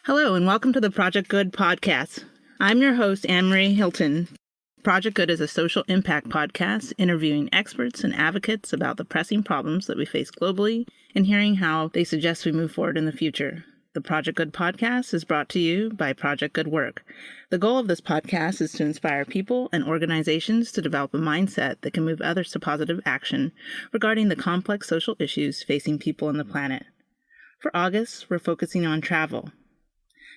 Hello, and welcome to the Project Good podcast. I'm your host, Anne-Marie Hilton. Project Good is a social impact podcast interviewing experts and advocates about the pressing problems that we face globally and hearing how they suggest we move forward in the future. The Project Good podcast is brought to you by Project Good Work. The goal of this podcast is to inspire people and organizations to develop a mindset that can move others to positive action regarding the complex social issues facing people on the planet. For August, we're focusing on travel.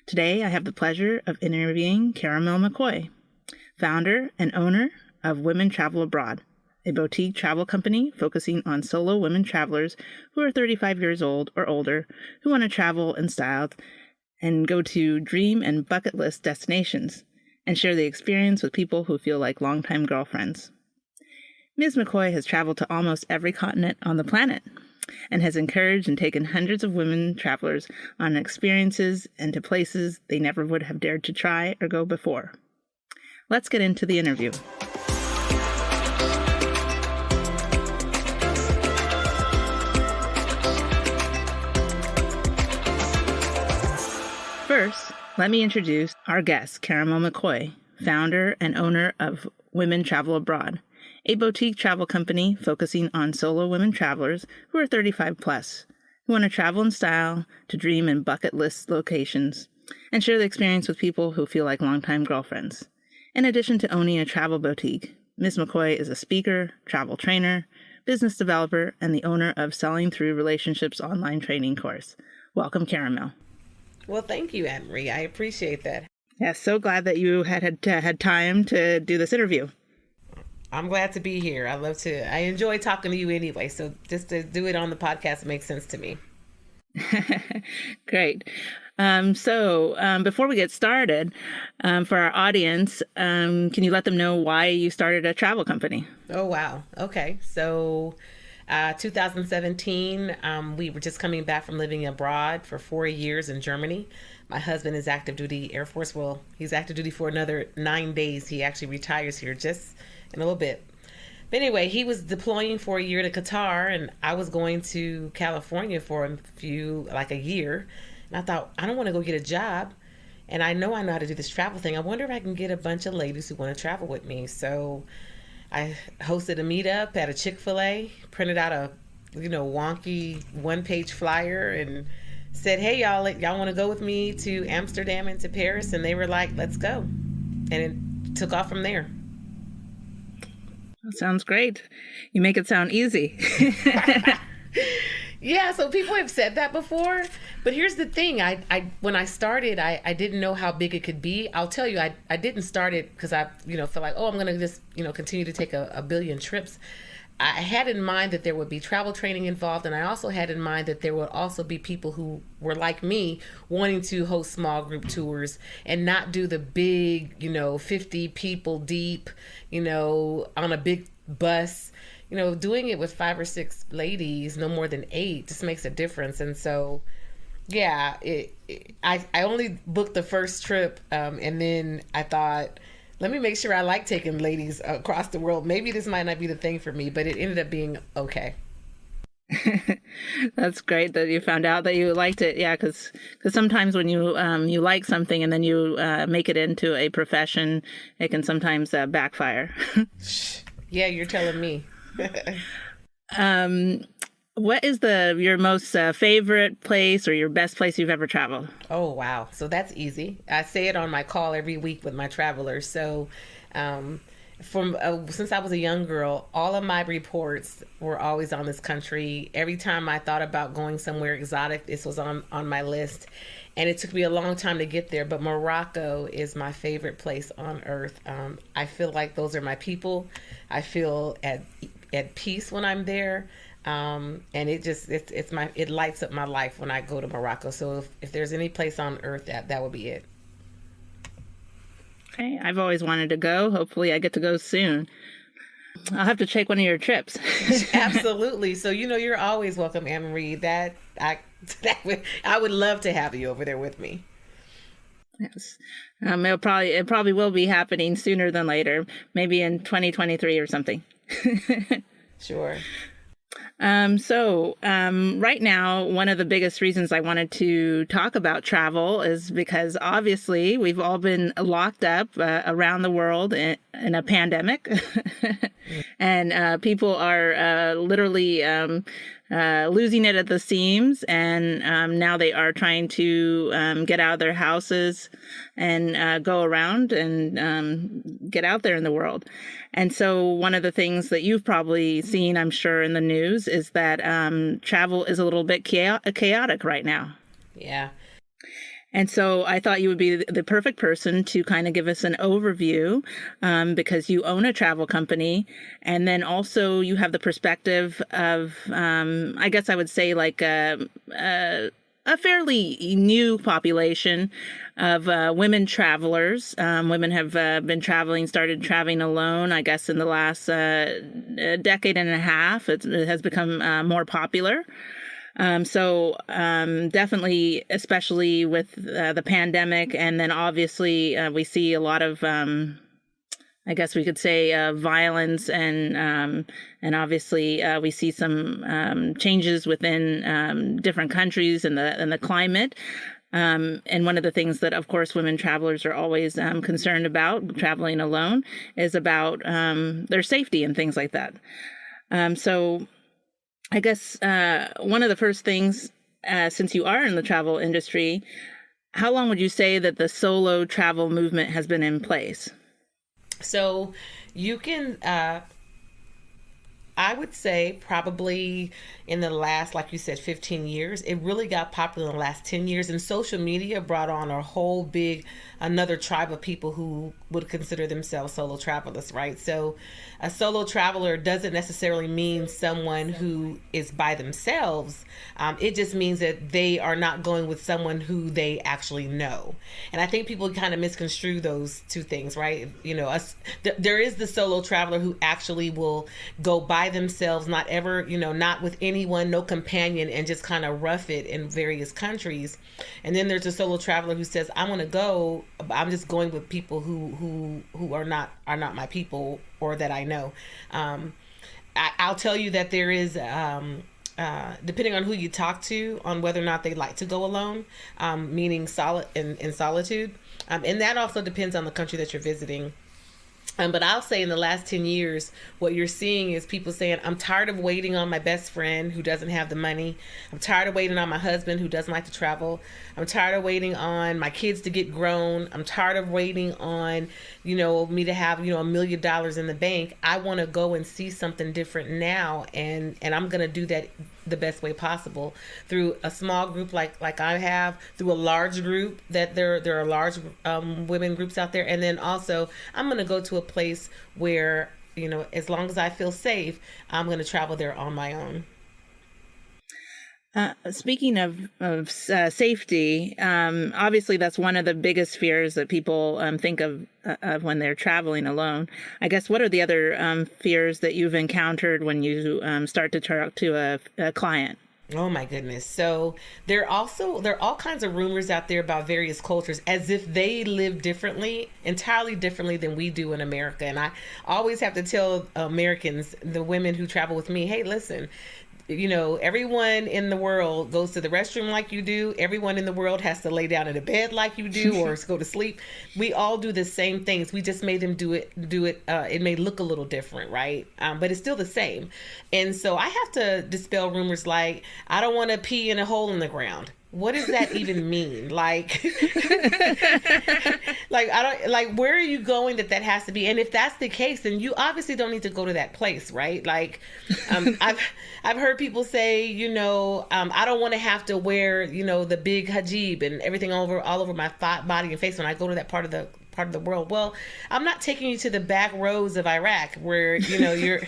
Today, I have the pleasure of interviewing Caramel McCoy, founder and owner of Women Travel Abroad, a boutique travel company focusing on solo women travelers who are 35 years old or older who want to travel in style and go to dream and bucket list destinations and share the experience with people who feel like longtime girlfriends. Ms. McCoy has traveled to almost every continent on the planet and has encouraged and taken hundreds of women travelers on experiences and to places they never would have dared to try or go before. Let's get into the interview. First, let me introduce our guest, Caramel McCoy, founder and owner of Women Travel Abroad, a boutique travel company focusing on solo women travelers who are 35 plus, who want to travel in style, to dream in bucket list locations, and share the experience with people who feel like longtime girlfriends. In addition to owning a travel boutique, Ms. McCoy is a speaker, travel trainer, business developer, and the owner of Selling Through Relationships online training course. Welcome, Caramel. Well, thank you, Anne-Marie. I appreciate that. Yeah, so glad that you had time to do this interview. I'm glad to be here. I enjoy talking to you anyway. So just to do it on the podcast makes sense to me. Great. So before we get started, for our audience, can you let them know why you started a travel company? Oh, wow. Okay. So 2017, we were just coming back from living abroad for 4 years in Germany. My husband is active duty Air Force. Well, he's active duty for another 9 days. He actually retires here just in a little bit. But anyway, he was deploying for a year to Qatar, and I was going to California for a year. And I thought, I don't want to go get a job. And I know how to do this travel thing. I wonder if I can get a bunch of ladies who want to travel with me. So I hosted a meetup at a Chick-fil-A, printed out a wonky one-page flyer and said, hey, y'all want to go with me to Amsterdam and to Paris? And they were like, let's go. And it took off from there. That sounds great. You make it sound easy. Yeah, so people have said that before, but here's the thing. When I started, I didn't know how big it could be. I'll tell you, I didn't start it because I felt like, I'm going to just, continue to take a billion trips. I had in mind that there would be travel training involved, and I also had in mind that there would also be people who were like me, wanting to host small group tours and not do the big, 50 people deep, on a big bus. Doing it with 5 or 6 ladies, no more than 8, just makes a difference. And so, yeah, I only booked the first trip, and then I thought, let me make sure I like taking ladies across the world. Maybe this might not be the thing for me, but it ended up being okay. That's great that you found out that you liked it. Yeah, because sometimes when you like something and then you make it into a profession, it can sometimes backfire. Yeah, you're telling me. What is your most favorite place or your best place you've ever traveled? Oh, wow. So that's easy. I say it on my call every week with my travelers. So since I was a young girl, all of my reports were always on this country. Every time I thought about going somewhere exotic, this was on my list. And it took me a long time to get there, but Morocco is my favorite place on earth. I feel like those are my people. I feel at peace when I'm there. And it lights up my life when I go to Morocco. So if there's any place on earth, that would be it. Okay, I've always wanted to go. Hopefully I get to go soon. I'll have to take one of your trips. Absolutely. So, you're always welcome, Anne-Marie. I would love to have you over there with me. Yes. It probably will be happening sooner than later, maybe in 2023 or something. Sure. Right now, one of the biggest reasons I wanted to talk about travel is because obviously we've all been locked up around the world in a pandemic, and people are literally losing it at the seams, and now they are trying to get out of their houses and go around and get out there in the world. And so one of the things that you've probably seen, I'm sure, in the news is that travel is a little bit chaotic right now. Yeah. And so I thought you would be the perfect person to kind of give us an overview because you own a travel company. And then also you have the perspective of, I guess I would say like a fairly new population of women travelers. Women have started traveling alone, I guess, in the last decade and a half. It has become more popular. Definitely, especially with the pandemic, and then obviously we see a lot of, I guess we could say, violence, and obviously we see some changes within different countries and the climate. And one of the things that, of course, women travelers are always concerned about traveling alone is about their safety and things like that. I guess one of the first things, since you are in the travel industry, how long would you say that the solo travel movement has been in place? So you can, I would say probably in the last, like you said, 15 years. It really got popular in the last 10 years. And social media brought on a whole another tribe of people who would consider themselves solo travelers, right? So a solo traveler doesn't necessarily mean someone who is by themselves. It just means that they are not going with someone who they actually know. And I think people kind of misconstrue those two things, right? You know, there is the solo traveler who actually will go by themselves, not ever, not with anyone, no companion, and just kind of rough it in various countries. And then there's a solo traveler who says, I want to go, but I'm just going with people who are not my people or that I know. I'll tell you that there is, depending on who you talk to, on whether or not they like to go alone, meaning in solitude. And that also depends on the country that you're visiting. But I'll say in the last 10 years, what you're seeing is people saying, I'm tired of waiting on my best friend who doesn't have the money. I'm tired of waiting on my husband who doesn't like to travel. I'm tired of waiting on my kids to get grown. I'm tired of waiting on, me to have, $1 million in the bank. I want to go and see something different now. And I'm going to do that the best way possible through a small group like I have, through a large group that there are large women groups out there. And then also I'm going to go to a place where, as long as I feel safe, I'm going to travel there on my own. Speaking of safety, obviously that's one of the biggest fears that people think of when they're traveling alone. I guess what are the other fears that you've encountered when you start to talk to a client? Oh my goodness. So there are all kinds of rumors out there about various cultures as if they live entirely differently than we do in America. And I always have to tell Americans, the women who travel with me, hey, listen, everyone in the world goes to the restroom like you do. Everyone in the world has to lay down in a bed like you do or go to sleep. We all do the same things. We just made them do it. It may look a little different, right? But it's still the same. And so I have to dispel rumors like, I don't want to pee in a hole in the ground. What does that even mean? Like, where are you going that has to be? And if that's the case, then you obviously don't need to go to that place, right? Like, I've heard people say, I don't want to have to wear, the big hijab and everything all over my body and face when I go to that part of the world. Well, I'm not taking you to the back roads of Iraq where, you're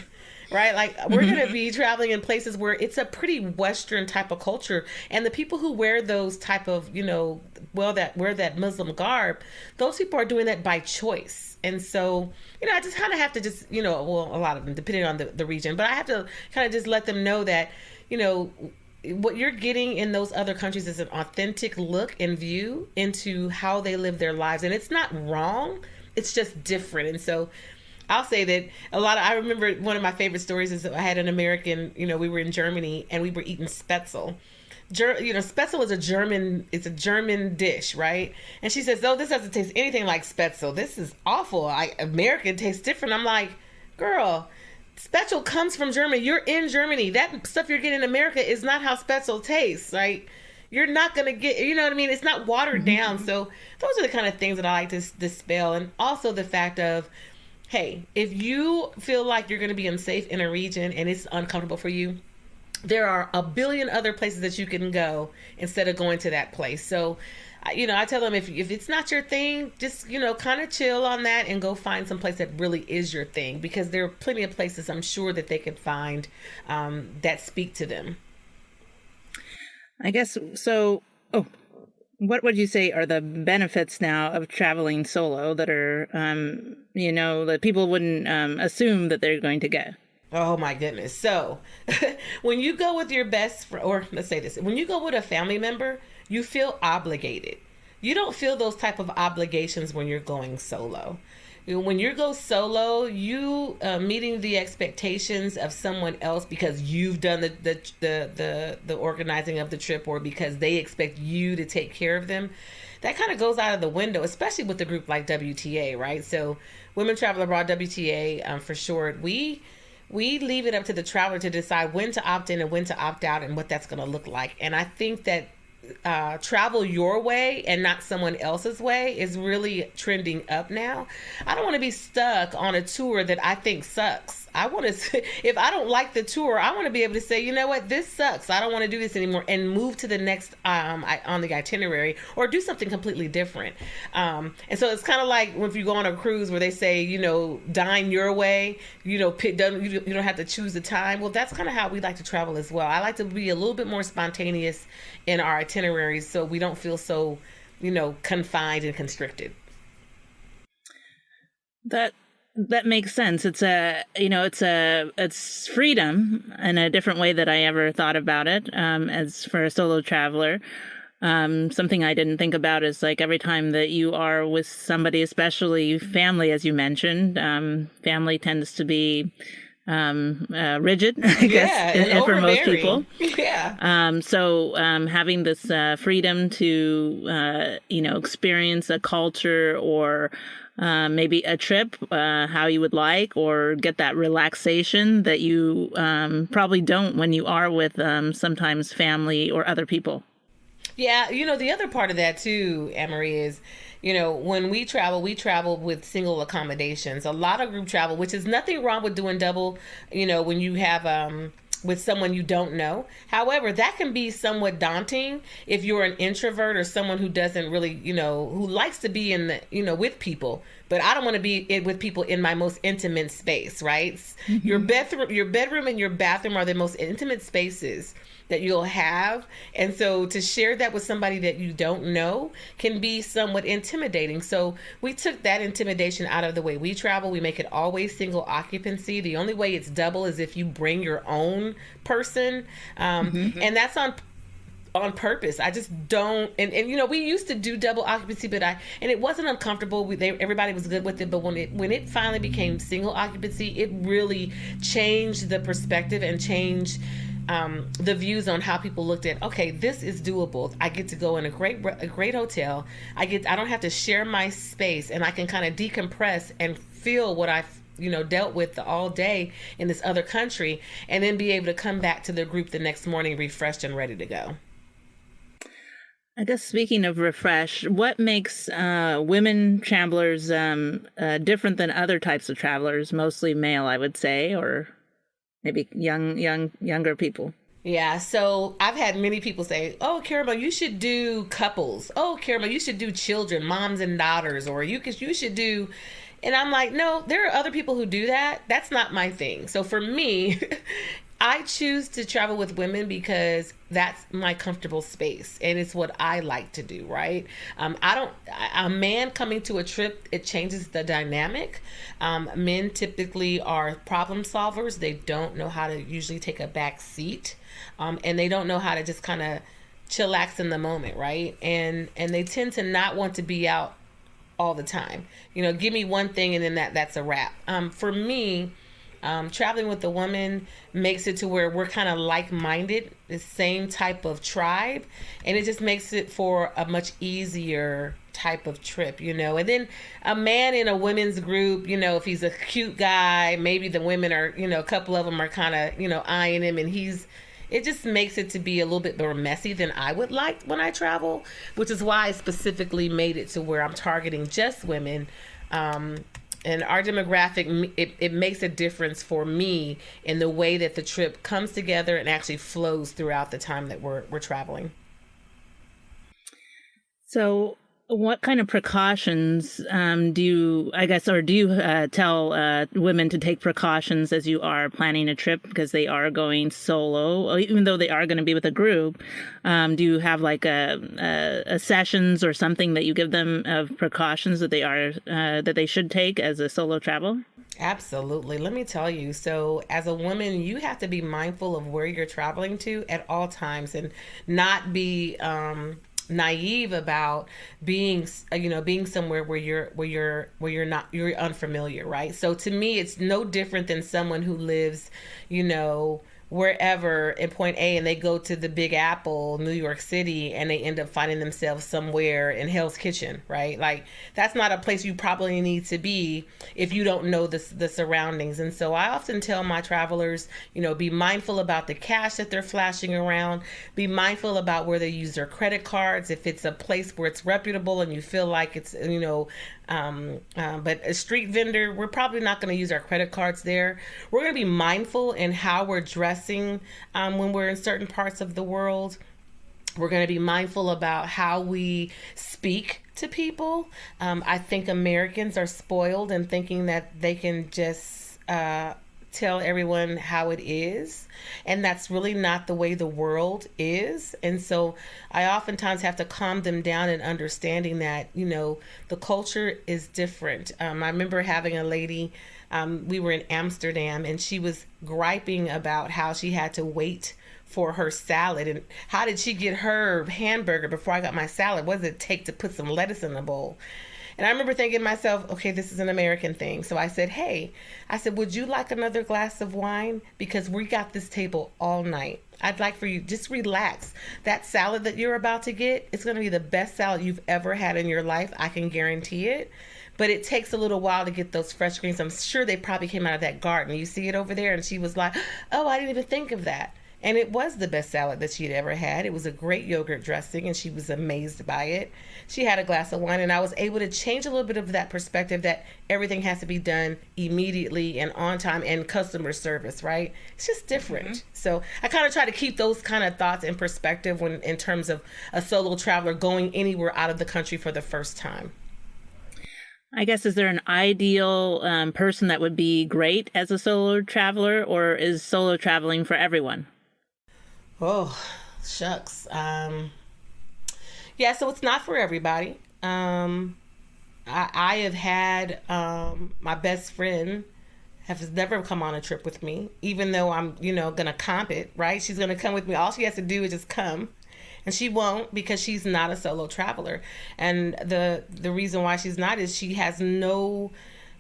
right? Like, we're going to be traveling in places where it's a pretty Western type of culture. And the people who wear those type of, wear that Muslim garb, those people are doing that by choice. And so, I just kind of have to just, a lot of them, depending on the region, but I have to kind of just let them know that, what you're getting in those other countries is an authentic look and view into how they live their lives. And it's not wrong. It's just different. And so I'll say that I remember one of my favorite stories is that I had an American, we were in Germany and we were eating Spätzle. Spätzle is a German dish, right? And she says, "Oh, this doesn't taste anything like Spätzle. This is awful. American tastes different." I'm like, "Girl, Spätzle comes from Germany. You're in Germany. That stuff you're getting in America is not how Spätzle tastes, right? You're not going to get, you know what I mean? It's not watered down." So those are the kind of things that I like to dispel. And also the fact of, hey, if you feel like you're going to be unsafe in a region and it's uncomfortable for you, there are a billion other places that you can go instead of going to that place. So, I tell them if it's not your thing, just, kind of chill on that and go find some place that really is your thing, because there are plenty of places I'm sure that they could find that speak to them. I guess so. Oh, what would you say are the benefits now of traveling solo that are, that people wouldn't assume that they're going to get? Oh my goodness. So when you go with your or let's say this, when you go with a family member, you feel obligated. You don't feel those type of obligations when you're going solo. When you go solo, you meeting the expectations of someone else because you've done the organizing of the trip, or because they expect you to take care of them. That kind of goes out of the window, especially with a group like WTA, right? So Women Travel Abroad, WTA for short, we leave it up to the traveler to decide when to opt in and when to opt out and what that's going to look like. And I think that travel your way and not someone else's way is really trending up now. I don't want to be stuck on a tour that I think sucks. I want to, if I don't like the tour, I want to be able to say, you know what, this sucks. I don't want to do this anymore, and move to the next on the itinerary, or do something completely different. And so it's kind of like if you go on a cruise where they say, dine your way, you don't have to choose the time. Well, that's kind of how we like to travel as well. I like to be a little bit more spontaneous in our itineraries so we don't feel so, confined and constricted. That makes sense. It's it's freedom in a different way that I ever thought about it. As for a solo traveler, something I didn't think about is like every time that you are with somebody, especially family, as you mentioned, family tends to be rigid, I guess, and for most people. Yeah. So having this freedom to experience a culture, or maybe a trip how you would like, or get that relaxation that you probably don't when you are with sometimes family or other people. Yeah, the other part of that too, Anne-Marie, is when we travel with single accommodations. A lot of group travel, which is nothing wrong with doing double, when you have with someone you don't know. However, that can be somewhat daunting if you're an introvert or someone who doesn't really, who likes to be in the, with people, but I don't want to be with people in my most intimate space, right? Mm-hmm. Your bedroom and your bathroom are the most intimate spaces that you'll have. And so to share that with somebody that you don't know can be somewhat intimidating. So we took that intimidation out of the way we travel. We make it always single occupancy. The only way it's double is if you bring your own person. And that's on purpose. I just don't, and we used to do double occupancy, but and it wasn't uncomfortable. Everybody was good with it, but when it finally became single occupancy, it really changed the perspective and changed the views on how people looked at, okay, this is doable. I get to go in a great hotel. I don't have to share my space, and I can kind of decompress and feel what I've dealt with all day in this other country, and then be able to come back to the group the next morning refreshed and ready to go. I guess speaking of refresh, what makes women travelers different than other types of travelers, mostly male, I would say, or maybe younger people? Yeah, so I've had many people say, "Oh, Caramel, you should do couples. Oh, Caramel, you should do children, moms and daughters, or you should do." And I'm like, no, there are other people who do that. That's not my thing. So for me, I choose to travel with women because that's my comfortable space, and it's what I like to do, right? A man coming to a trip, it changes the dynamic. Men typically are problem solvers. They don't know how to usually take a back seat, and they don't know how to just kind of chillax in the moment, right? And they tend to not want to be out all the time. Give me one thing and then that's a wrap. For me, traveling with a woman makes it to where we're kind of like-minded, the same type of tribe, and it just makes it for a much easier type of trip. And then a man in a women's group, if he's a cute guy, maybe the women are, a couple of them are kind of, eyeing him, and it just makes it to be a little bit more messy than I would like when I travel, which is why I specifically made it to where I'm targeting just women. And our demographic, it makes a difference for me in the way that the trip comes together and actually flows throughout the time that we're traveling. So what kind of precautions do you tell women to take precautions as you are planning a trip, because they are going solo, even though they are going to be with a group? Do you have like a sessions or something that you give them of precautions that they should take as a solo traveler? Absolutely. Let me tell you. So as a woman, you have to be mindful of where you're traveling to at all times, and not be naive about being somewhere where you're unfamiliar, right? So to me, it's no different than someone who lives wherever in point A, and they go to the Big Apple, New York City, and they end up finding themselves somewhere in Hell's Kitchen, right? Like, that's not a place you probably need to be if you don't know the surroundings. And so I often tell my travelers, be mindful about the cash that they're flashing around, be mindful about where they use their credit cards. If it's a place where it's reputable and you feel like it's, but a street vendor, we're probably not going to use our credit cards there. We're going to be mindful in how we're dressing when we're in certain parts of the world. We're going to be mindful about how we speak to people. I think Americans are spoiled in thinking that they can just tell everyone how it is, and that's really not the way the world is. And so I oftentimes have to calm them down in understanding that the culture is different. I remember having a lady, we were in Amsterdam, and she was griping about how she had to wait for her salad, and how did she get her hamburger before I got my salad? What does it take to put some lettuce in the bowl? And I remember thinking to myself, okay, this is an American thing. So I said, would you like another glass of wine? Because we got this table all night. I'd like for you, just relax. That salad that you're about to get, it's going to be the best salad you've ever had in your life. I can guarantee it. But it takes a little while to get those fresh greens. I'm sure they probably came out of that garden. You see it over there? And she was like, oh, I didn't even think of that. And it was the best salad that she'd ever had. It was a great yogurt dressing, and she was amazed by it. She had a glass of wine, and I was able to change a little bit of that perspective that everything has to be done immediately and on time, and customer service, right? It's just different. Mm-hmm. So I kind of try to keep those kind of thoughts in perspective when in terms of a solo traveler going anywhere out of the country for the first time. I guess, is there an ideal person that would be great as a solo traveler, or is solo traveling for everyone? Oh, shucks. Yeah, so it's not for everybody. I have had my best friend has never come on a trip with me, even though I'm, going to comp it, right? She's going to come with me. All she has to do is just come. And she won't, because she's not a solo traveler. And the reason why she's not is she has no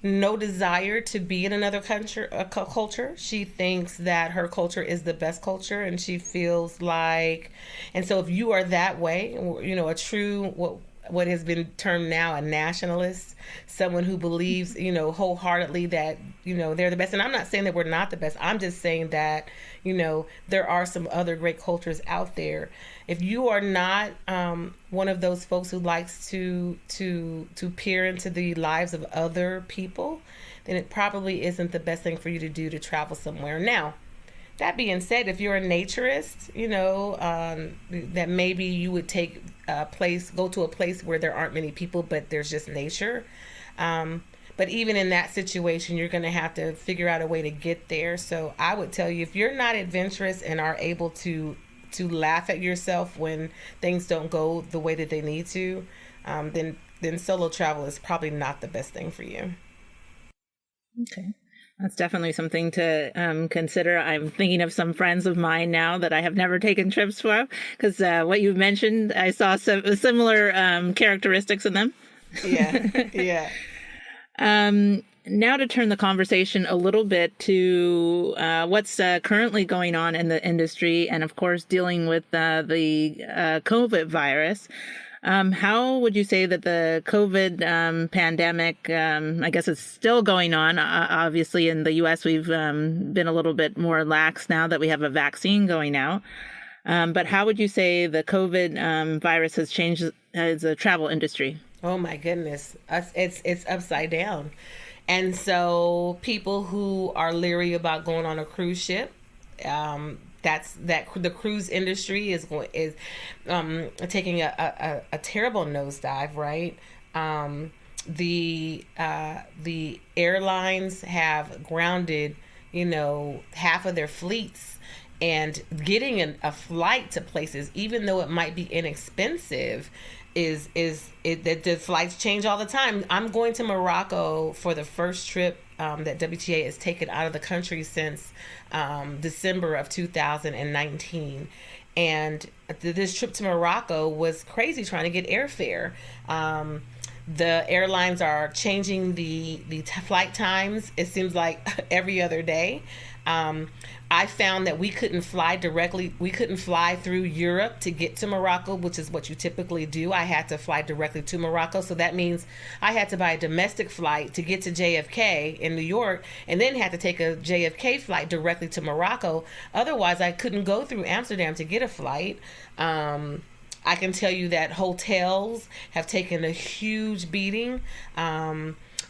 desire to be in another culture. She thinks that her culture is the best culture, and she feels like, and so if you are that way, a true, what has been termed now a nationalist, someone who believes, wholeheartedly that, they're the best. And I'm not saying that we're not the best. I'm just saying that, there are some other great cultures out there. If you are not one of those folks who likes to peer into the lives of other people, then it probably isn't the best thing for you to do to travel somewhere. Now, that being said, if you're a naturist, that maybe you would go to a place where there aren't many people, but there's just nature. But even in that situation, you're going to have to figure out a way to get there. So I would tell you, if you're not adventurous and are able to laugh at yourself when things don't go the way that they need to, then solo travel is probably not the best thing for you. Okay. That's definitely something to consider. I'm thinking of some friends of mine now that I have never taken trips for, because what you mentioned, I saw some similar characteristics in them. Yeah. Yeah. Now to turn the conversation a little bit to what's currently going on in the industry, and of course dealing with the COVID virus. How would you say that the COVID pandemic, I guess it's still going on. Obviously, in the U.S., we've been a little bit more lax now that we have a vaccine going out. But how would you say the COVID virus has changed the travel industry? Oh my goodness, it's upside down, and so people who are leery about going on a cruise ship, the cruise industry is taking a terrible nosedive, right? The airlines have grounded, half of their fleets, and getting a flight to places, even though it might be inexpensive, that the flights change all the time. I'm going to Morocco for the first trip that WTA has taken out of the country since December of 2019. And this trip to Morocco was crazy trying to get airfare. The airlines are changing the flight times. It seems like every other day. I found that we couldn't fly through Europe to get to Morocco, which is what you typically do. I had to fly directly to Morocco. So that means I had to buy a domestic flight to get to JFK in New York, and then had to take a JFK flight directly to Morocco. Otherwise, I couldn't go through Amsterdam to get a flight. I can tell you that hotels have taken a huge beating.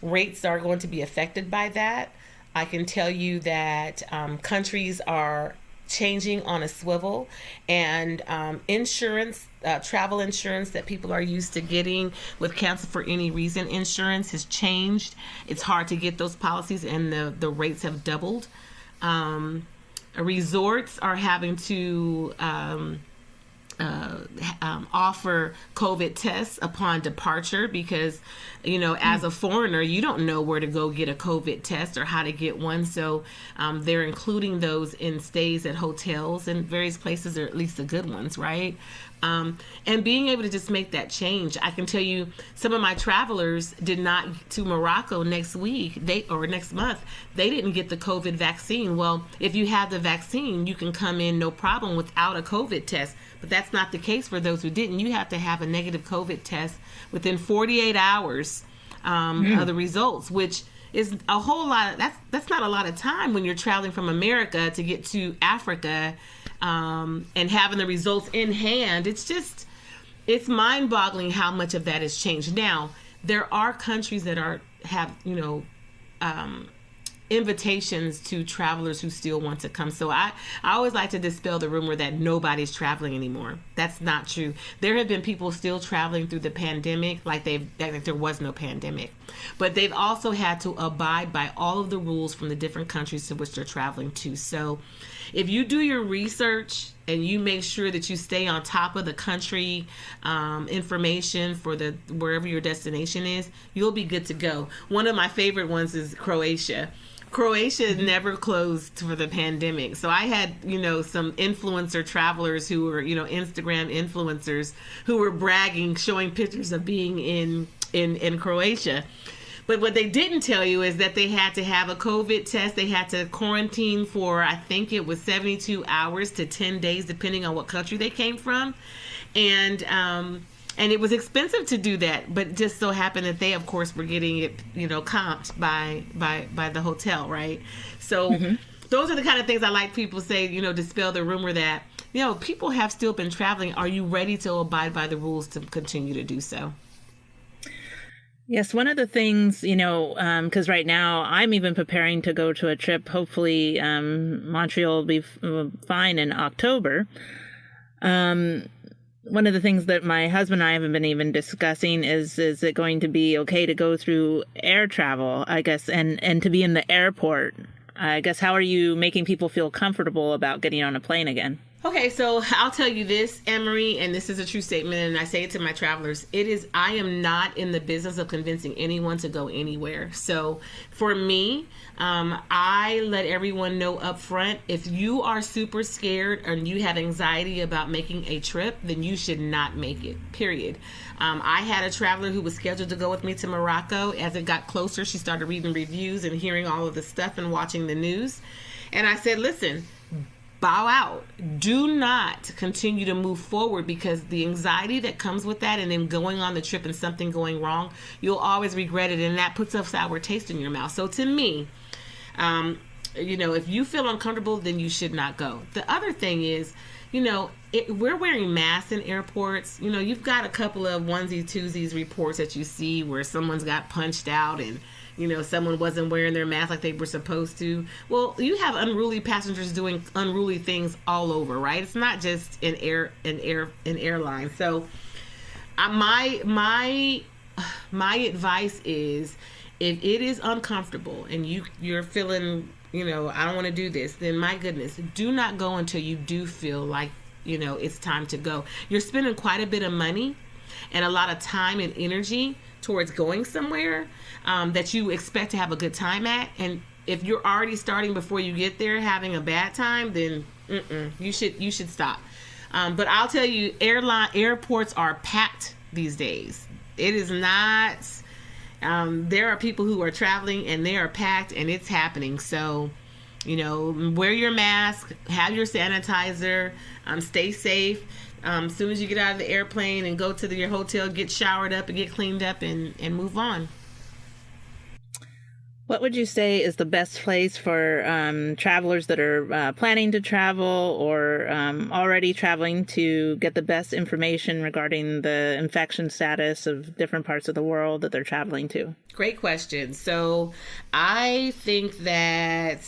Rates are going to be affected by that. I can tell you that countries are changing on a swivel, and insurance, travel insurance that people are used to getting with cancel for any reason insurance has changed. It's hard to get those policies, and the rates have doubled. Resorts are having to offer COVID tests upon departure because, as a foreigner, you don't know where to go get a COVID test or how to get one. So they're including those in stays at hotels and various places, or at least the good ones, right? And being able to just make that change. I can tell you some of my travelers did not to Morocco next month. They didn't get the COVID vaccine. Well, if you have the vaccine, you can come in no problem without a COVID test. But that's not the case for those who didn't. You have to have a negative COVID test within 48 hours of the results, which is a whole lot. That's not a lot of time when you're traveling from America to get to Africa, and having the results in hand. It's mind-boggling how much of that has changed. Now, there are countries that have invitations to travelers who still want to come. So I always like to dispel the rumor that nobody's traveling anymore. That's not true. There have been people still traveling through the pandemic like there was no pandemic. But they've also had to abide by all of the rules from the different countries to which they're traveling to. So if you do your research and you make sure that you stay on top of the country information for wherever your destination is, you'll be good to go. One of my favorite ones is Croatia. Croatia never closed for the pandemic. So I had, some influencer travelers who were, Instagram influencers who were bragging, showing pictures of being in Croatia. But what they didn't tell you is that they had to have a COVID test. They had to quarantine for, I think it was 72 hours to 10 days, depending on what country they came from. And it was expensive to do that, but it just so happened that they, of course, were getting it, comped by the hotel, right? So those are the kind of things I like people say, dispel the rumor that, people have still been traveling. Are you ready to abide by the rules to continue to do so? Yes, one of the things, because right now I'm even preparing to go to a trip. Hopefully Montreal will be fine in October. One of the things that my husband and I haven't been even discussing is it going to be okay to go through air travel, I guess, and to be in the airport? I guess, how are you making people feel comfortable about getting on a plane again? Okay, so I'll tell you this, Emery, and this is a true statement, and I say it to my travelers. I am not in the business of convincing anyone to go anywhere. So for me, I let everyone know up front, if you are super scared and you have anxiety about making a trip, then you should not make it, period. I had a traveler who was scheduled to go with me to Morocco. As it got closer, she started reading reviews and hearing all of the stuff and watching the news. And I said, listen, bow out. Do not continue to move forward, because the anxiety that comes with that, and then going on the trip and something going wrong, you'll always regret it, and that puts a sour taste in your mouth. So to me, if you feel uncomfortable, then you should not go. The other thing is, we're wearing masks in airports. You've got a couple of onesie twosies reports that you see where someone's got punched out and someone wasn't wearing their mask like they were supposed to. Well, you have unruly passengers doing unruly things all over, right? It's not just in airlines. So, my advice is, if it is uncomfortable and you're feeling, I don't want to do this, then my goodness, do not go until you do feel like, it's time to go. You're spending quite a bit of money and a lot of time and energy towards going somewhere that you expect to have a good time at. And if you're already starting before you get there having a bad time, then you should stop. But I'll tell you, airports are packed these days. It is not. There are people who are traveling and they are packed, and it's happening. So, wear your mask, have your sanitizer, stay safe. As soon as you get out of the airplane and go to your hotel, get showered up and get cleaned up and move on. What would you say is the best place for travelers that are planning to travel or already traveling to get the best information regarding the infection status of different parts of the world that they're traveling to? Great question. So I think that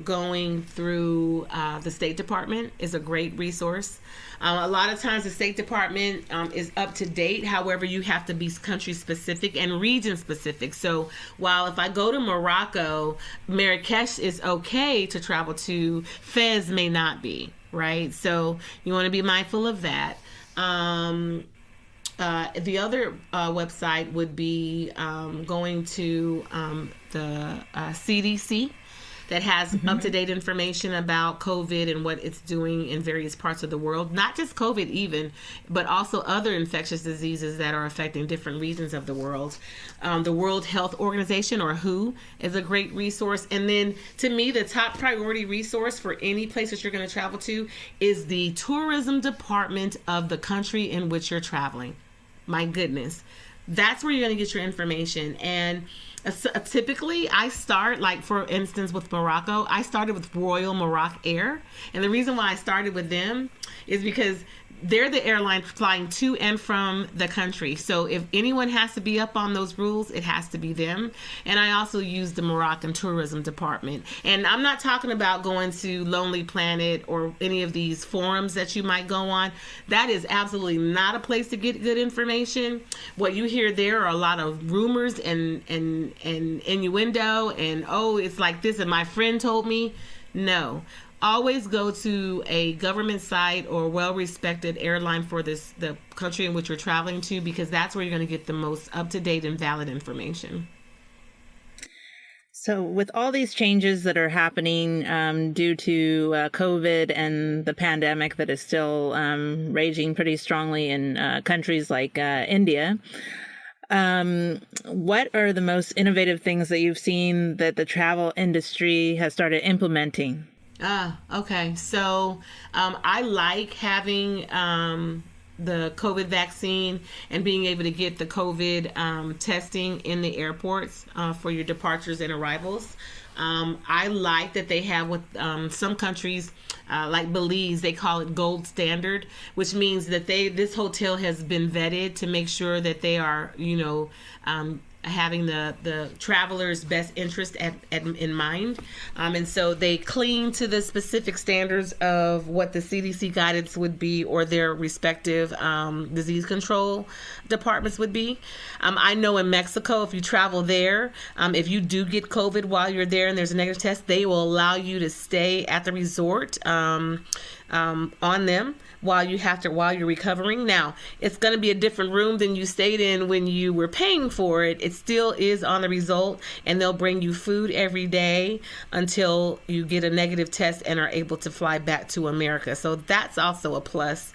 going through the State Department is a great resource. A lot of times the State Department is up to date. However, you have to be country specific and region specific. So while if I go to Morocco, Marrakesh is okay to travel to, Fez may not be, right? So you want to be mindful of that. The other website would be going to the CDC, that has up-to-date information about COVID and what it's doing in various parts of the world. Not just COVID even, but also other infectious diseases that are affecting different regions of the world. The World Health Organization, or WHO, is a great resource. And then, to me, the top priority resource for any place that you're going to travel to is the tourism department of the country in which you're traveling. My goodness. That's where you're going to get your information. And typically I start, like for instance with Morocco, I started with Royal Morocco Air. And the reason why I started with them is because they're the airline flying to and from the country. So if anyone has to be up on those rules, it has to be them. And I also use the Moroccan Tourism Department. And I'm not talking about going to Lonely Planet or any of these forums that you might go on. That is absolutely not a place to get good information. What you hear there are a lot of rumors and innuendo and, oh, it's like this and my friend told me. No. Always go to a government site or well-respected airline for the country in which you're traveling to, because that's where you're going to get the most up-to-date and valid information. So with all these changes that are happening due to COVID and the pandemic that is still raging pretty strongly in countries like India, what are the most innovative things that you've seen that the travel industry has started implementing? Okay. So I like having the COVID vaccine and being able to get the COVID testing in the airports for your departures and arrivals. I like that they have with some countries like Belize, they call it gold standard, which means that this hotel has been vetted to make sure that they are, having the traveler's best interest in mind. And so they cling to the specific standards of what the CDC guidance would be or their respective disease control departments would be. I know in Mexico, if you travel there, if you do get COVID while you're there, there and there's a negative test, they will allow you to stay at the resort on them while you're recovering. Now, it's going to be a different room than you stayed in when you were paying for it. It still is on the result, and they'll bring you food every day until you get a negative test and are able to fly back to America. So that's also a plus.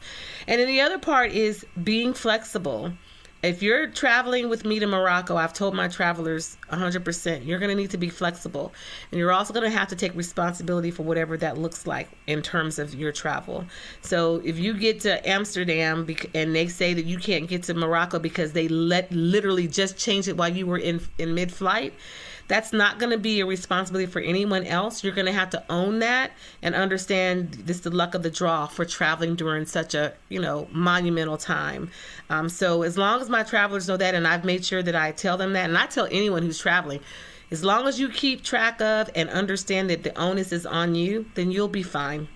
And then the other part is being flexible. If you're traveling with me to Morocco, I've told my travelers 100%, you're going to need to be flexible. And you're also going to have to take responsibility for whatever that looks like in terms of your travel. So if you get to Amsterdam and they say that you can't get to Morocco because they literally just changed it while you were in mid-flight, that's not going to be a responsibility for anyone else. You're going to have to own that and understand this is the luck of the draw for traveling during such a, monumental time. So as long as my travelers know that, and I've made sure that I tell them that, and I tell anyone who's traveling, as long as you keep track of and understand that the onus is on you, then you'll be fine.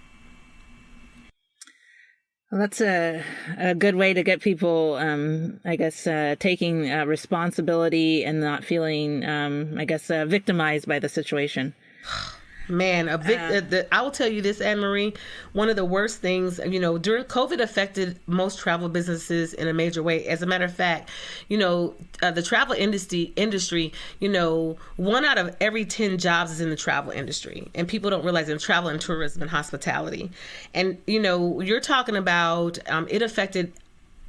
Well, that's a good way to get people, taking responsibility and not feeling, victimized by the situation. Man, I will tell you this, Anne-Marie, one of the worst things, during COVID affected most travel businesses in a major way. As a matter of fact, the travel industry, 1 out of every 10 jobs is in the travel industry. And people don't realize in travel and tourism and hospitality. And, you're talking about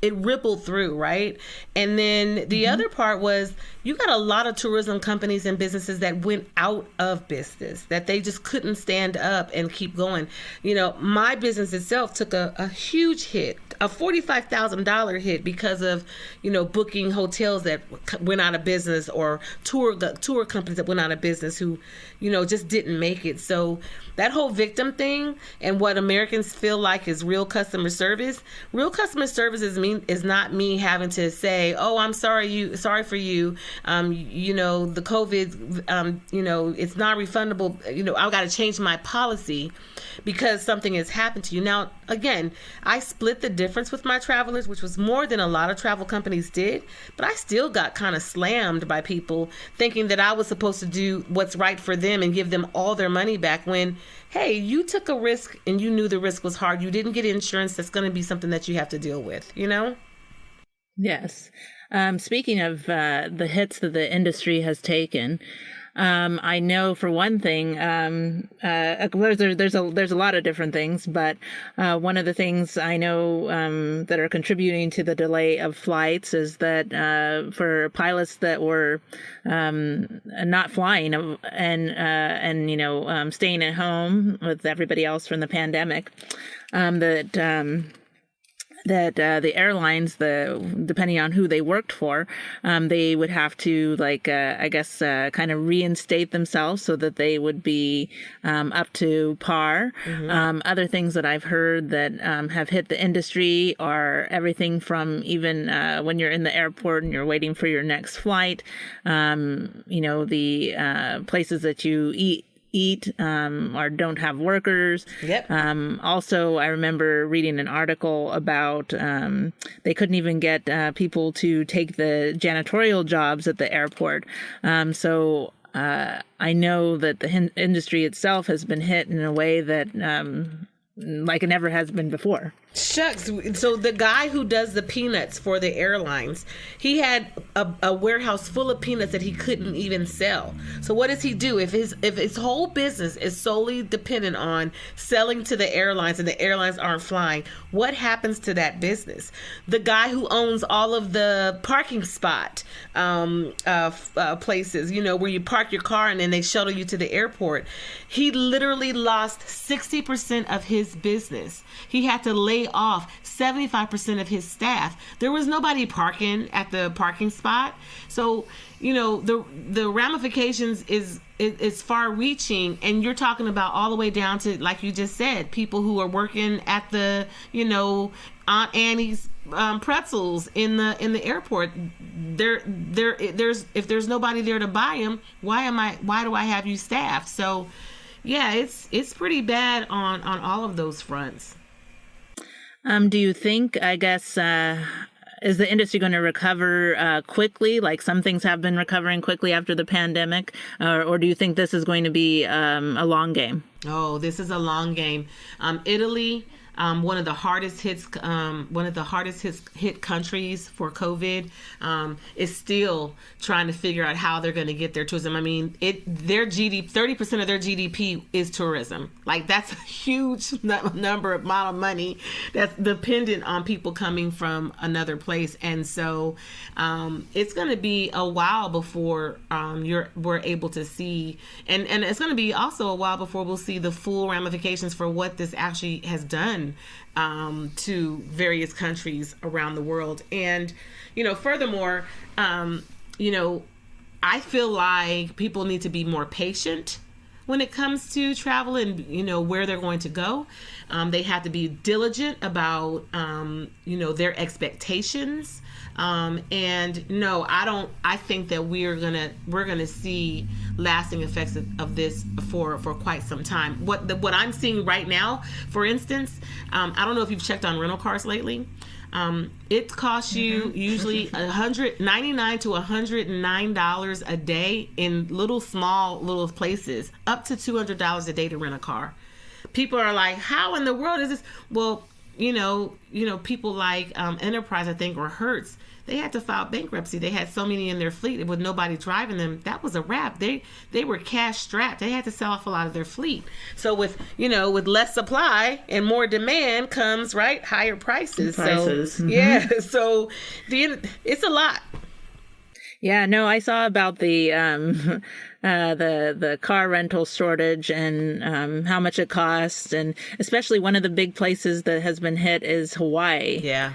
it rippled through, right? And then the other part was you got a lot of tourism companies and businesses that went out of business, that they just couldn't stand up and keep going. My business itself took a huge hit, a $45,000 hit because of, booking hotels that went out of business or tour companies that went out of business who, just didn't make it. So that whole victim thing and what Americans feel like is real customer service is not me having to say, oh, I'm sorry for you. The COVID, it's not refundable. I've got to change my policy because something has happened to you. Now, again, I split the difference with my travelers, which was more than a lot of travel companies did, but I still got kind of slammed by people thinking that I was supposed to do what's right for them and give them all their money back when, hey, you took a risk and you knew the risk was hard. You didn't get insurance. That's going to be something that you have to deal with, Yes. Speaking of the hits that the industry has taken, I know for one thing, there's a lot of different things, but one of the things I know that are contributing to the delay of flights is that for pilots that were not flying and staying at home with everybody else from the pandemic, that the airlines, depending on who they worked for, they would have to kind of reinstate themselves so that they would be up to par. Mm-hmm. Other things that I've heard that have hit the industry are everything from even when you're in the airport and you're waiting for your next flight, the places that you eat or don't have workers. Yep. Also, I remember reading an article about they couldn't even get people to take the janitorial jobs at the airport. So I know that the industry itself has been hit in a way that like it never has been before. Shucks. So the guy who does the peanuts for the airlines, he had a warehouse full of peanuts that he couldn't even sell. So what does he do? If his whole business is solely dependent on selling to the airlines and the airlines aren't flying, what happens to that business? The guy who owns all of the parking spot places, where you park your car and then they shuttle you to the airport, he literally lost 60% of his business. He had to lay off 75% of his staff. There was nobody parking at the parking spot. So, the ramifications is far reaching, and you're talking about all the way down to, like you just said, people who are working at the, Aunt Annie's pretzels in the airport. If there's nobody there to buy them, why do I have you staffed? So yeah, it's pretty bad on all of those fronts. Do you think, Is the industry going to recover quickly, like some things have been recovering quickly after the pandemic, or do you think this is going to be a long game? Oh, this is a long game. Italy, one of the hardest hit countries for COVID, is still trying to figure out how they're going to get their tourism. I mean, their GDP, 30% of their GDP is tourism. Like, that's a huge amount of money that's dependent on people coming from another place. And so it's going to be a while before we're able to see, and it's going to be also a while before we'll see the full ramifications for what this actually has done to various countries around the world. And, furthermore, I feel like people need to be more patient when it comes to travel and, where they're going to go. They have to be diligent about, their expectations. And no, I think that we're gonna see lasting effects of this for quite some time. What I'm seeing right now, for instance, I don't know if you've checked on rental cars lately. It costs you usually $199 to $109 a day in small places, up to $200 a day to rent a car. People are like, how in the world is this? Well, people like Enterprise, I think, or Hertz, they had to file bankruptcy. They had so many in their fleet with nobody driving them. That was a wrap. They were cash strapped. They had to sell off a lot of their fleet. So with less supply and more demand comes, right, higher prices. So yeah, so it's a lot. Yeah, no, I saw about the car rental shortage and how much it costs, and especially one of the big places that has been hit is Hawaii. Yeah.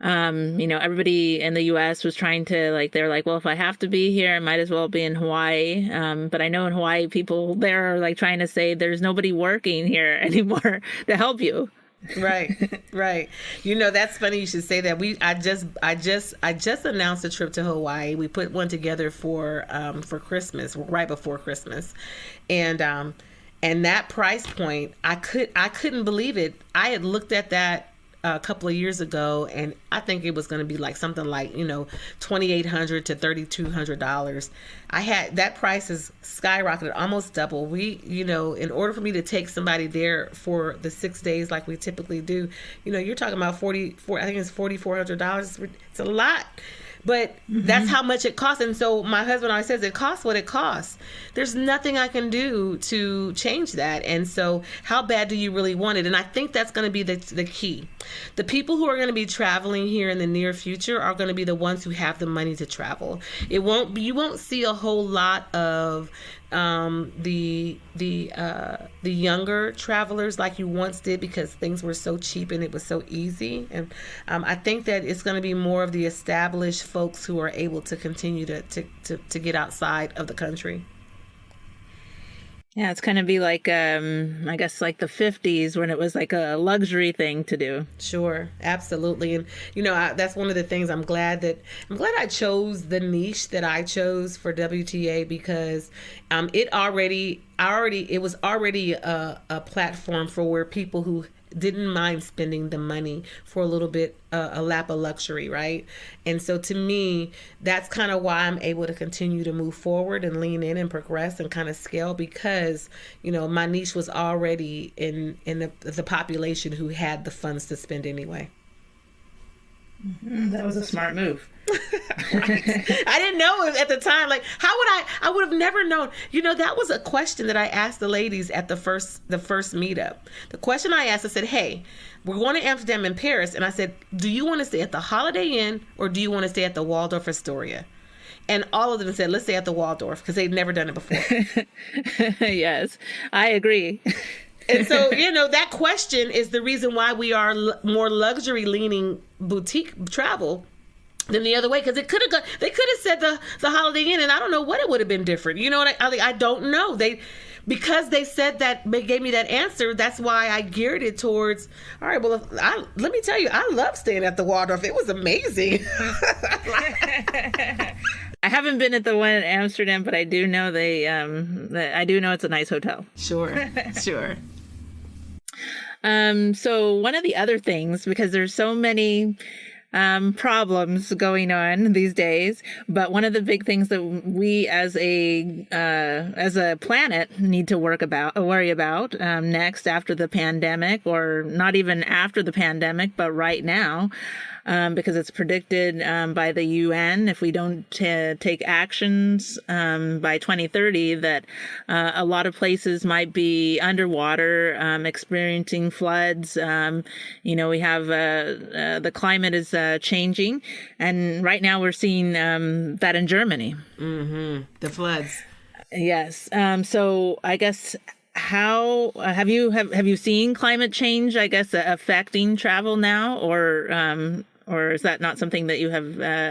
Everybody in the U.S. was trying to they're like, well, if I have to be here, I might as well be in Hawaii. But I know in Hawaii, people there are trying to say there's nobody working here anymore to help you. Right. That's funny you should say that. I just announced a trip to Hawaii. We put one together for Christmas, right before Christmas, and that price point, I couldn't believe it. I had looked at that a couple of years ago, and I think it was going to be something like $2,800 to $3,200. That price has skyrocketed, almost double. We in order for me to take somebody there for the 6 days like we typically do, you're talking about I think it's $4,400. It's a lot. But that's how much it costs. And so my husband always says, it costs what it costs. There's nothing I can do to change that. And so how bad do you really want it? And I think that's going to be the key. The people who are going to be traveling here in the near future are going to be the ones who have the money to travel. You won't see a whole lot of the younger travelers like you once did, because things were so cheap and it was so easy. And I think that it's going to be more of the established folks who are able to continue to get outside of the country. Yeah, it's going to be I guess the 50s when it was a luxury thing to do. Sure, absolutely. And, that's one of the things I'm glad I chose the niche that I chose for WTA, because it was already a platform for where people who didn't mind spending the money for a little bit, a lap of luxury, right? And so to me, that's kind of why I'm able to continue to move forward and lean in and progress and kind of scale, because, my niche was already in the population who had the funds to spend anyway. That was a smart move. Right. I didn't know at the time. I would have never known. That was a question that I asked the ladies at the first meetup. The question I asked, I said, hey, we're going to Amsterdam and Paris. And I said, do you want to stay at the Holiday Inn or do you want to stay at the Waldorf Astoria? And all of them said, let's stay at the Waldorf, because they'd never done it before. Yes, I agree. And so, that question is the reason why we are more luxury leaning boutique travel than the other way, because they could have said the Holiday Inn, and I don't know what it would have been different. I don't know. Because they said that, they gave me that answer. That's why I geared it towards, all right, well, let me tell you, I love staying at the Waldorf. It was amazing. I haven't been at the one in Amsterdam, but I do know I do know it's a nice hotel. Sure. So one of the other things, because there's so many problems going on these days, but one of the big things that we as a planet need to worry about next after the pandemic, or not even after the pandemic, but right now. Because it's predicted by the UN, if we don't take actions by 2030, that a lot of places might be underwater, experiencing floods. We have the climate is changing, and right now we're seeing that in Germany. Mm-hmm. The floods. Yes. So I guess. How have you seen climate change, I guess, affecting travel now, or is that not something that you have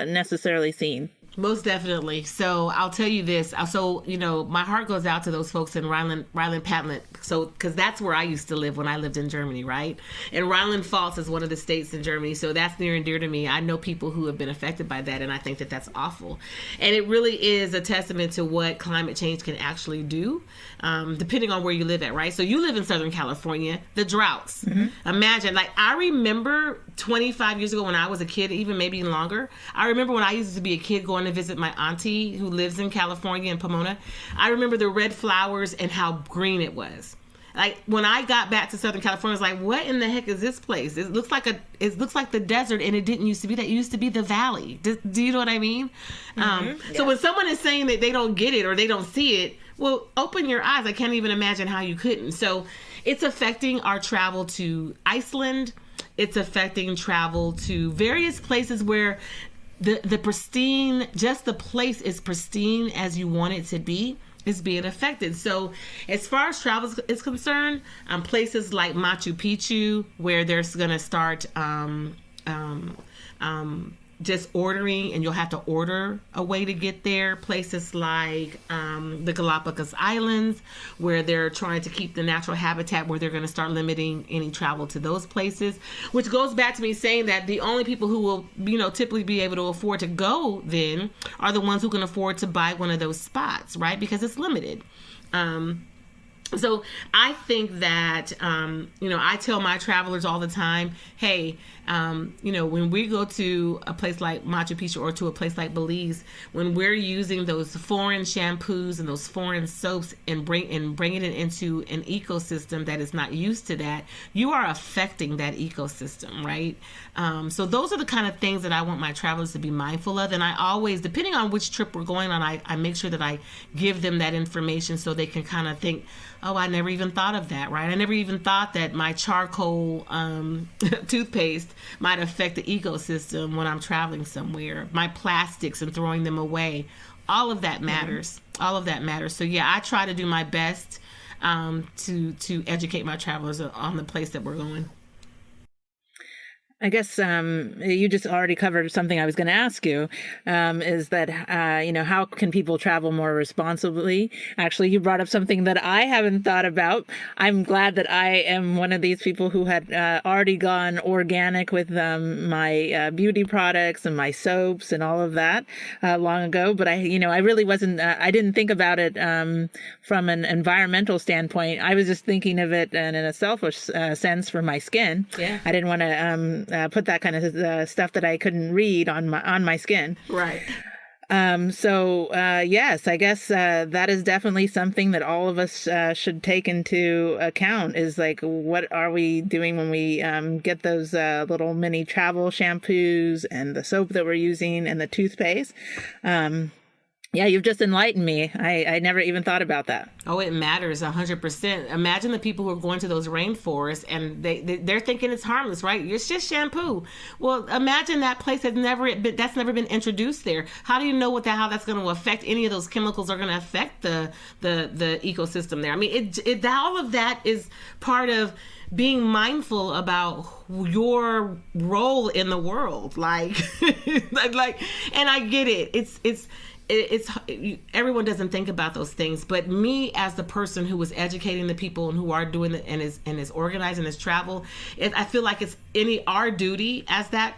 necessarily seen? Most definitely. So I'll tell you this. So, my heart goes out to those folks in Rhineland-Palatinate. So, because that's where I used to live when I lived in Germany, right? And Rhineland-Pfalz is one of the states in Germany. So that's near and dear to me. I know people who have been affected by that, and I think that that's awful. And it really is a testament to what climate change can actually do, depending on where you live at, right? So you live in Southern California, the droughts. Mm-hmm. Imagine, I remember 25 years ago when I was a kid, even maybe longer. I remember when I used to be a kid going to visit my auntie who lives in California in Pomona. I remember the red flowers and how green it was. Like when I got back to Southern California, I was like, what in the heck is this place? It looks like the desert, and it didn't used to be that. It used to be the valley. Do you know what I mean? Mm-hmm. So when someone is saying that they don't get it or they don't see it, well, open your eyes. I can't even imagine how you couldn't. So it's affecting our travel to Iceland. It's affecting travel to various places where the pristine, just the place is pristine as you want it to be, is being affected. So as far as travel is concerned, places like Machu Picchu, where there's going to start just ordering, and you'll have to order a way to get there. Places like the Galapagos Islands, where they're trying to keep the natural habitat, where they're going to start limiting any travel to those places, which goes back to me saying that the only people who will, typically be able to afford to go then are the ones who can afford to buy one of those spots, right? Because it's limited. So I think that, I tell my travelers all the time, hey, when we go to a place like Machu Picchu or to a place like Belize, when we're using those foreign shampoos and those foreign soaps and bringing it into an ecosystem that is not used to that, you are affecting that ecosystem, right? So those are the kind of things that I want my travelers to be mindful of. And I always, depending on which trip we're going on, I make sure that I give them that information so they can kind of think, oh, I never even thought of that, right? I never even thought that my charcoal toothpaste might affect the ecosystem when I'm traveling somewhere. My plastics and throwing them away. All of that matters. Mm-hmm. All of that matters. So yeah, I try to do my best to educate my travelers on the place that we're going. I guess you just already covered something I was going to ask you, is that, how can people travel more responsibly? Actually, you brought up something that I haven't thought about. I'm glad that I am one of these people who had already gone organic with my beauty products and my soaps and all of that long ago. But I really wasn't, I didn't think about it from an environmental standpoint. I was just thinking of it in a selfish sense for my skin. Yeah. I didn't want to put that kind of stuff that I couldn't read on my skin. Right. Yes, I guess that is definitely something that all of us should take into account, is like, what are we doing when we get those little mini travel shampoos and the soap that we're using and the toothpaste. Yeah, you've just enlightened me. I never even thought about that. Oh, it matters 100%. Imagine the people who are going to those rainforests and they're thinking it's harmless, right? It's just shampoo. Well, imagine that place that's never been introduced there. How do you know how that's going to affect any of those chemicals are going to affect the ecosystem there? I mean, all of that is part of being mindful about your role in the world. Like, and I get it. It's everyone doesn't think about those things, but me as the person who is educating the people and who are doing it and is organizing this travel, I feel like it's our duty as that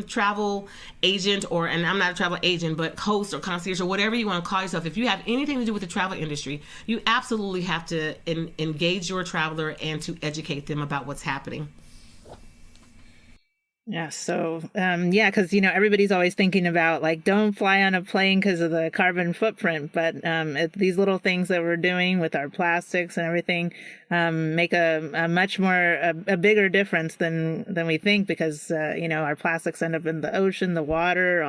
travel agent, and I'm not a travel agent, but host or concierge or whatever you want to call yourself. If you have anything to do with the travel industry, you absolutely have to engage your traveler and to educate them about what's happening. Yeah. So, yeah, because, everybody's always thinking about like, don't fly on a plane because of the carbon footprint. But these little things that we're doing with our plastics and everything make a much more, a bigger difference than we think, because, our plastics end up in the ocean, the water,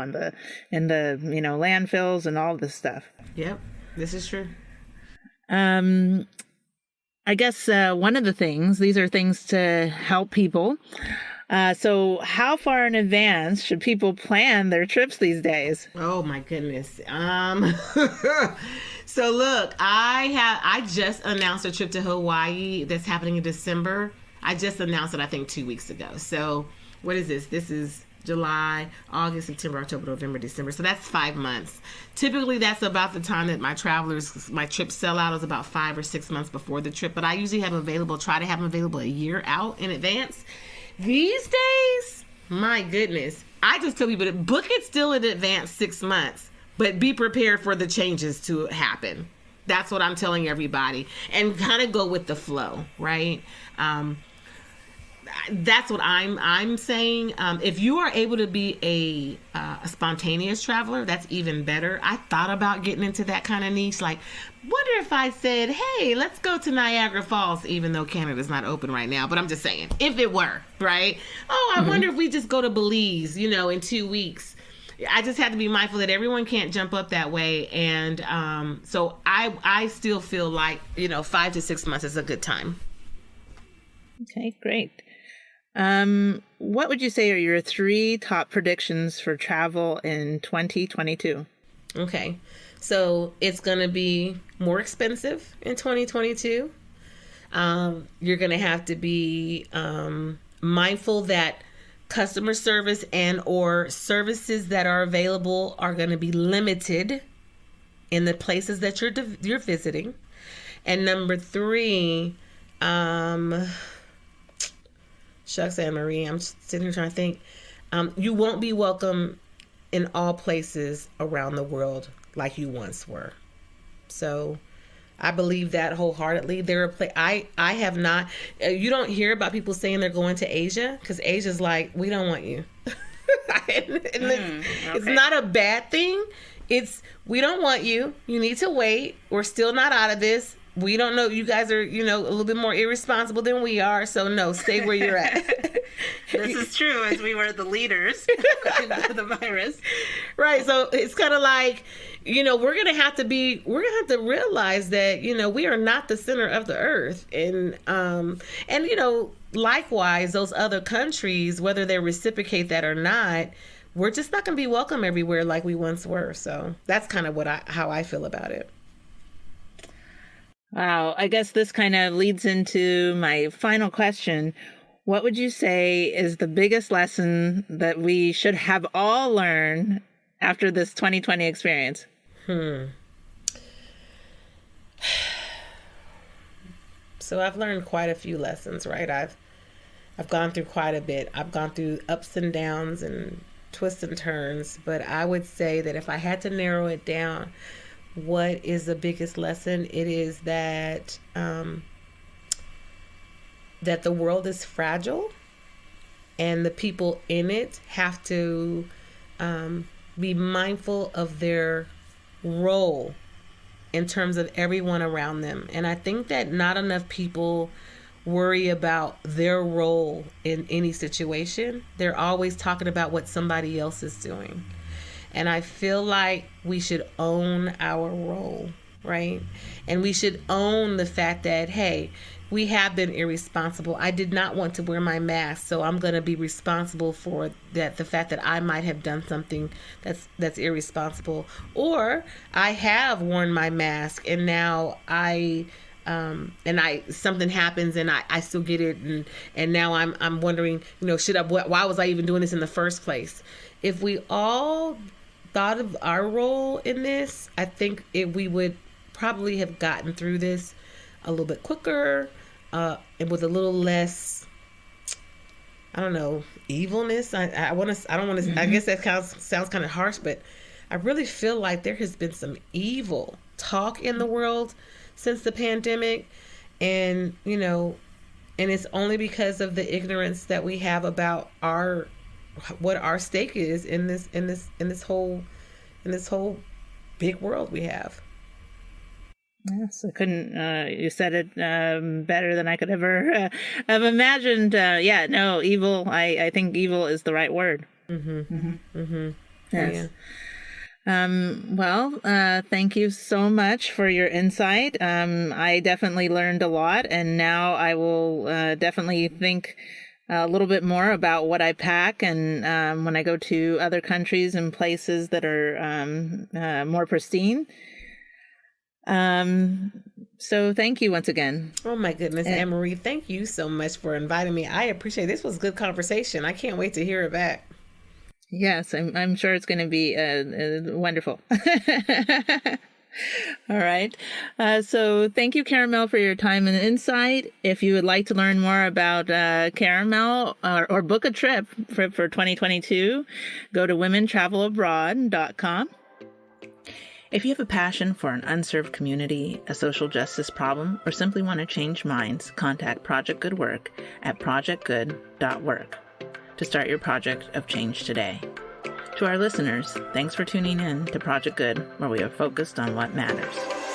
in the landfills and all this stuff. Yep, this is true. I guess one of the things, these are things to help people. So how far in advance should people plan their trips these days? Oh my goodness. So look, I just announced a trip to Hawaii that's happening in December. I just announced it, I think, 2 weeks ago. So what is this? This is July, August, September, October, November, December. So that's 5 months. Typically, that's about the time that my trips sell out, is about 5 or 6 months before the trip. But I usually try to have them available a year out in advance. These days, my goodness, I just tell people to book it still in advance 6 months, but be prepared for the changes to happen. That's what I'm telling everybody, and kind of go with the flow, right? That's what I'm saying. If you are able to be a spontaneous traveler, that's even better. I thought about getting into that kind of niche. Like, wonder if I said, hey, let's go to Niagara Falls, even though Canada's not open right now. But I'm just saying, if it were, right? Oh, I wonder if we just go to Belize, in 2 weeks. I just have to be mindful that everyone can't jump up that way. And so I still feel like, 5 to 6 months is a good time. Okay, great. What would you say are your 3 top predictions for travel in 2022? Okay. So it's going to be more expensive in 2022. You're going to have to be mindful that customer service and or services that are available are going to be limited in the places that you're visiting. And number 3, shucks, Anne-Marie, I'm sitting here trying to think. You won't be welcome in all places around the world like you once were. So I believe that wholeheartedly. I have not, you don't hear about people saying they're going to Asia, because Asia's like, we don't want you. It's not a bad thing. We don't want you. You need to wait. We're still not out of this. We don't know. You guys are, a little bit more irresponsible than we are. So no, stay where you're at. This is true, as we were the leaders of the virus. Right. So it's kind of like, we're going to have to realize that, we are not the center of the earth. And likewise, those other countries, whether they reciprocate that or not, we're just not going to be welcome everywhere like we once were. So that's kind of how I feel about it. Wow. I guess this kind of leads into my final question. What would you say is the biggest lesson that we should have all learned after this 2020 experience? So I've learned quite a few lessons, right? I've gone through quite a bit. I've gone through ups and downs and twists and turns. But I would say that if I had to narrow it down, what is the biggest lesson? It is that that the world is fragile, and the people in it have to be mindful of their role in terms of everyone around them. And I think that not enough people worry about their role in any situation. They're always talking about what somebody else is doing. And I feel like we should own our role, right? And we should own the fact that, hey, we have been irresponsible. I did not want to wear my mask, so I'm going to be responsible for that. The fact that I might have done something that's irresponsible, or I have worn my mask and now something happens and I still get it, and now I'm wondering, why was I even doing this in the first place? If we all thought of our role in this, I think we would probably have gotten through this a little bit quicker, and with a little less, I don't know, evilness. I guess that sounds kind of harsh, but I really feel like there has been some evil talk in the world since the pandemic, and it's only because of the ignorance that we have about our what our stake is in this whole big world we have. Yes, I couldn't. You said it better than I could ever have imagined. Yeah, no, evil. I think evil is the right word. Yes. Yeah. Thank you so much for your insight. I definitely learned a lot, and now I will definitely think a little bit more about what I pack, and when I go to other countries and places that are more pristine. So thank you once again. Oh my goodness, Anne-Marie, thank you so much for inviting me. I appreciate it. This was good conversation. I can't wait to hear it back. Yes, I'm sure it's going to be wonderful. All right. So thank you, Caramel, for your time and insight. If you would like to learn more about Caramel or book a trip for 2022, go to womentravelabroad.com. If you have a passion for an unserved community, a social justice problem, or simply want to change minds, contact Project Good Work at projectgood.work to start your project of change today. To our listeners, thanks for tuning in to Project Good, where we are focused on what matters.